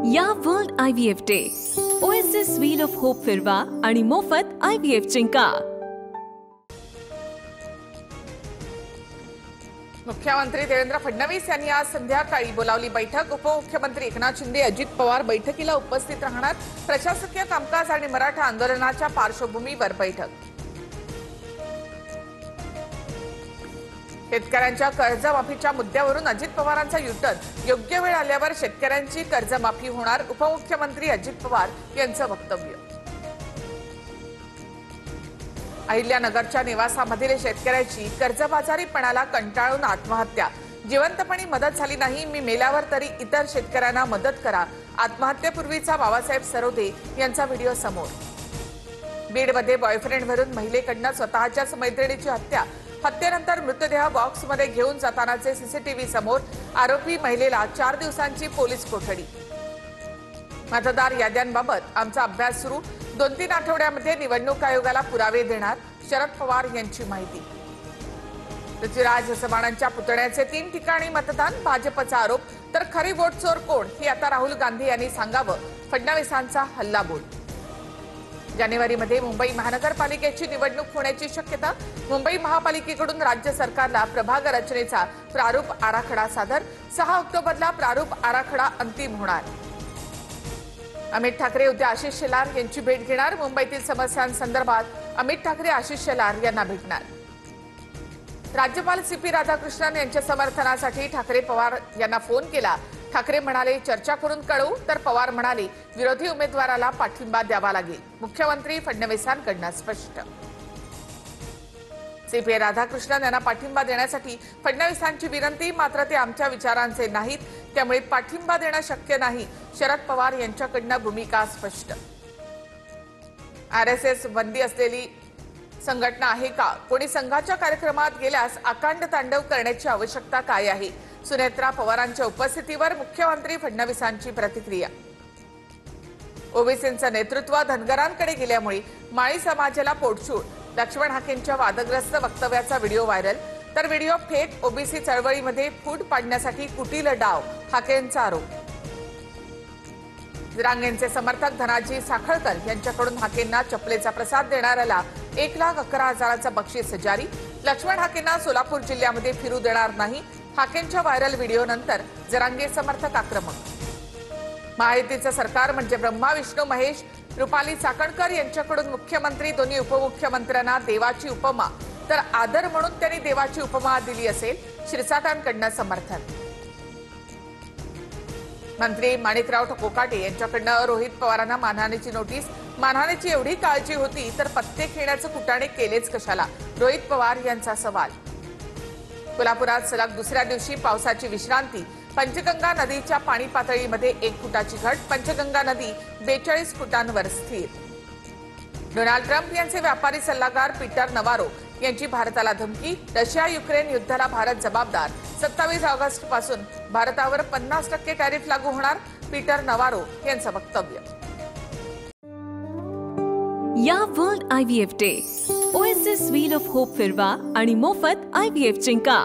या world IVF day oasis wheel of hope फिरवा आणि मोफत IVF जिंका। मुख्यमंत्री देवेंद्र फडणवीस यांनी आज संध्याकाळी बोलावली बैठक। उपमुख्यमंत्री एकनाथ शिंदे, अजित पवार बैठकीला उपस्थित राहणार। प्रशासकीय कामकाज आणि मराठा आंदोलनाच्या पार्श्वभूमीवर बैठक। शेतकऱ्यांच्या कर्जमाफीच्या मुद्द्यावरून अजित पवारांचा युटर्न, योग्य वेळ आल्यावर शेतकऱ्यांची कर्जमाफी होणार, उपमुख्यमंत्री अजित पवार यांचं वक्तव्य। अहिल्यानगरच्या निवासामधील शेतकऱ्याची कर्जबाजारीपणाला कंटाळून आत्महत्या। जिवंतपणी मदत झाली नाही, मी मेल्यावर तरी इतर शेतकऱ्यांना मदत करा। आत्महत्येपूर्वीचा बाबासाहेब सरोदे यांचा व्हिडिओ समोर। बीडमध्ये बॉयफ्रेंडवरून महिलेकडून स्वतःच्याच मैत्रिणीची हत्या। हत्येनंतर मृतदेह बॉक्समध्ये घेऊन जातानाचे सीसीटीव्ही समोर। आरोपी महिलेला 4 दिवसांची पोलीस कोठडी। मतदार याद्यांबाबत आमचा अभ्यास सुरू। 2-3 आठवड्यामध्ये निवडणूक आयोगाला पुरावे देणार, शरद पवार यांची माहिती। पृथ्वीराज चव्हाणांच्या पुतण्याचे 3 ठिकाणी मतदान। भाजपचा आरोप, तर खरी वोट चोर कोण हे आता राहुल गांधी यांनी सांगावं, फडणवीसांचा हल्लाबोल। जानेवारीमध्ये मुंबई महानगरपालिकेची निवडणूक होण्याची शक्यता। मुंबई महापालिकेकडून राज्य सरकारला प्रभाग रचनेचा प्रारूप आराखडा सादर। 6 ऑक्टोबरला प्रारूप आराखडा अंतिम होणार। अमित ठाकरे उद्या आशिष शेलार यांची भेट घेणार। मुंबईतील समस्यांसंदर्भात अमित ठाकरे आशिष शेलार यांना भेटणार। राज्यपाल CP राधाकृष्णन यांच्या समर्थनासाठी ठाकरे पवार यांना फोन केला। ठाकरे म्हणाले चर्चा करून कळवू, तर पवार म्हणाले विरोधी उमेदवाराला पाठिंबा द्यावा लागेल। मुख्यमंत्री फडणवीसांकडून स्पष्ट। CP राधाकृष्णन यांना पाठिंबा देण्यासाठी फडणवीसांची विनंती, मात्र ते आमच्या विचारांचे नाहीत, त्यामुळे पाठिंबा देणं शक्य नाही। शरद पवार यांच्याकडून भूमिका स्पष्ट। RSS बंदी असलेली संघटना आहे का? कोणी संघाच्या कार्यक्रमात गेल्यास अकांड तांडव करण्याची आवश्यकता काय आहे? सुनेत्रा पवारांच्या उपस्थितीवर मुख्यमंत्री फडणवीसांची प्रतिक्रिया। ओबीसींचं नेतृत्व धनगरांकडे गेल्यामुळे माळी समाजाला पोटशूळ। लक्ष्मण हाकेंच्या वादग्रस्त वक्तव्याचा व्हिडिओ व्हायरल, तर व्हिडिओ फेक। ओबीसी चळवळीमध्ये फूट पाडण्यासाठी कुटील डाव, हाकेंचा आरोप। जरांगेंचे समर्थक धनाजी साखळकर यांच्याकडून हाकेंना चपलेचा प्रसाद देणाऱ्याला 1,11,000चं बक्षीस जारी। लक्ष्मण हाकेंना सोलापूर जिल्ह्यामध्ये फिरू देणार नाही। हाकेंच्या व्हायरल व्हिडिओनंतर जरांगे समर्थक आक्रमक। महायुतीचं सरकार म्हणजे ब्रह्मा विष्णू महेश। रुपाली चाकणकर यांच्याकडून मुख्यमंत्री, दोन्ही उपमुख्यमंत्र्यांना देवाची उपमा, तर आदर म्हणून त्यांनी देवाची उपमा दिली असेल, क्षीरसागरांकडून समर्थन। मंत्री माणिकराव कोकाटे यांच्याकडून रोहित पवारांना मानहानीची नोटीस। मानहानीची एवढी काळजी होती तर पत्ते खेळण्याचे कुटाणे केलेच कशाला? रोहित पवार यांचा सवाल। कोल्हापुरात सलग दुसऱ्या दिवशी पावसाची विश्रांती। पंचगंगा नदीच्या पाणी पातळीमध्ये 1 फुटाची घट। पंचगंगा नदी 42 फुटांवर स्थिर। डोनाल्ड ट्रम्प यांचे व्यापारी सल्लागार पीटर नवारो यांची भारताला धमकी। रशिया-युक्रेन युद्धाला भारत जबाबदार। 27 ऑगस्ट पासून भारतावर 50% टॅरिफ लागू होणार, पीटर नवारो यांचं वक्तव्य। या world IVF day oasis wheel of hope फिरवा आणि मोफत IVF जिंका।